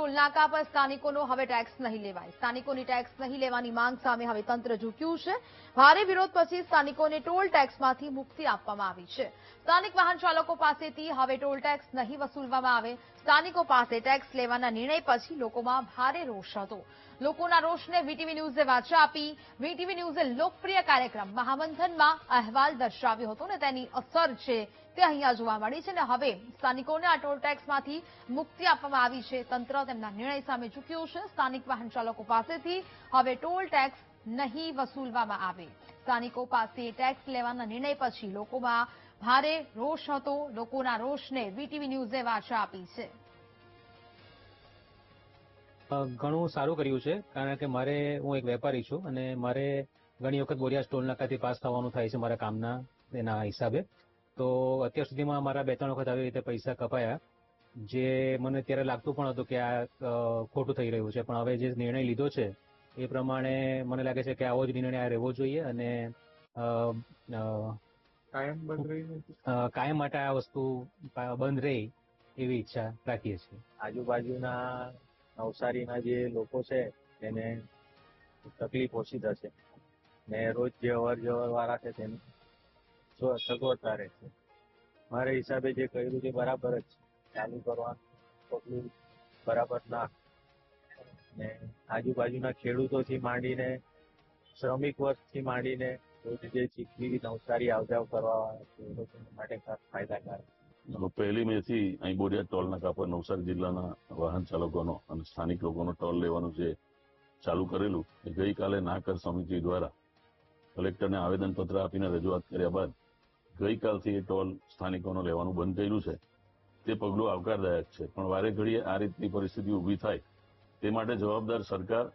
ટોલનાકા પર સ્થાનિકોનો હવે ટેક્સ નહીં લેવાય. સ્થાનિકોની ટેક્સ નહીં લેવાની માંગ સામે હવે તંત્ર ઝૂક્યું છે. ભારે વિરોધ પછી સ્થાનિકોને ટોલ ટેક્સમાંથી મુક્તિ આપવામાં આવી છે. સ્થાનિક વાહન ચાલકો પાસેથી હવે ટોલ ટેક્સ નહીં વસૂલવામાં આવે. સ્થાનિકો પાસે ટેક્સ લેવાના નિર્ણય પછી લોકોમાં ભારે રોષ હતો. લોકોના રોષને વીટીવી ન્યૂઝે વાચા આપી. વીટીવી ન્યૂઝે લોકપ્રિય કાર્યક્રમ મહામંથનમાં અહેવાલ દર્શાવ્યો હતો અને તેની અસર છે તે અહીંયા જોવા મળી છે. અને હવે સ્થાનિકોને આ ટોલ ટેક્સમાંથી મુક્તિ આપવામાં આવી છે. તંત્ર તેમના નિર્ણય સામે ઝૂક્યું છે. સ્થાનિક વાહન ચાલકો પાસેથી હવે ટોલ ટેક્સ નહીં વસૂલવામાં આવે. સ્થાનિકો પાસે ટેક્સ લેવાના નિર્ણય પછી લોકોમાં ભારે રોષ હતો. લોકોના રોષને વીટીવી ન્યૂઝે વાચા આપી છે. ઘણું સારું કર્યું છે, કારણ કે હું એક વેપારી છું અને મારે ઘણી વખત બોરિયાસ ટોલ નાકાથી પાસ થવાનું થાય છે મારા કામના એના હિસાબે. તો અત્યાર સુધીમાં મારા 2-3 વખત આવી રીતે પૈસા કપાયા, જે મને ત્યારે લાગતું પણ હતું કે આ ખોટું થઈ રહ્યું છે. પણ હવે જે નિર્ણય લીધો છે એ પ્રમાણે મને લાગે છે કે આવો જ નિર્ણય આ રહેવો જોઈએ અને કાયમ માટે આ વસ્તુ બંધ રહે એવી ઈચ્છા રાખીએ છીએ. આજુબાજુના નવસારીના જે લોકો છે તેને તકલીફ ઓછી થશે ને રોજ જે અવર જવર વાળા છે તેને સગવડતા રહેશે. મારા હિસાબે જે કર્યું છે બરાબર જ ચાલુ કરવાનું પગલું બરાબર ના. ને આજુબાજુના ખેડૂતોથી માંડીને શ્રમિક વર્ગથી માંડીને રોજ જે ચીખલી નવસારી આવજાવ કરવા એ લોકો માટે ફાયદાકારક. 1 મે થી અહીં બોરિયાદ ટોલ નાકા પર નવસારી જિલ્લાના વાહન ચાલકોનો અને સ્થાનિક લોકોનો ટોલ લેવાનું જે ચાલુ કરેલું એ ગઈકાલે નાકર સમિતિ દ્વારા કલેક્ટરને આવેદનપત્ર આપીને રજૂઆત કર્યા બાદ ગઈકાલથી એ ટોલ સ્થાનિકોનો લેવાનું બંધ કર્યું છે. તે પગલું આવકારદાયક છે, પણ વારે ઘડીએ આ રીતની પરિસ્થિતિ ઊભી થાય તે માટે જવાબદાર સરકાર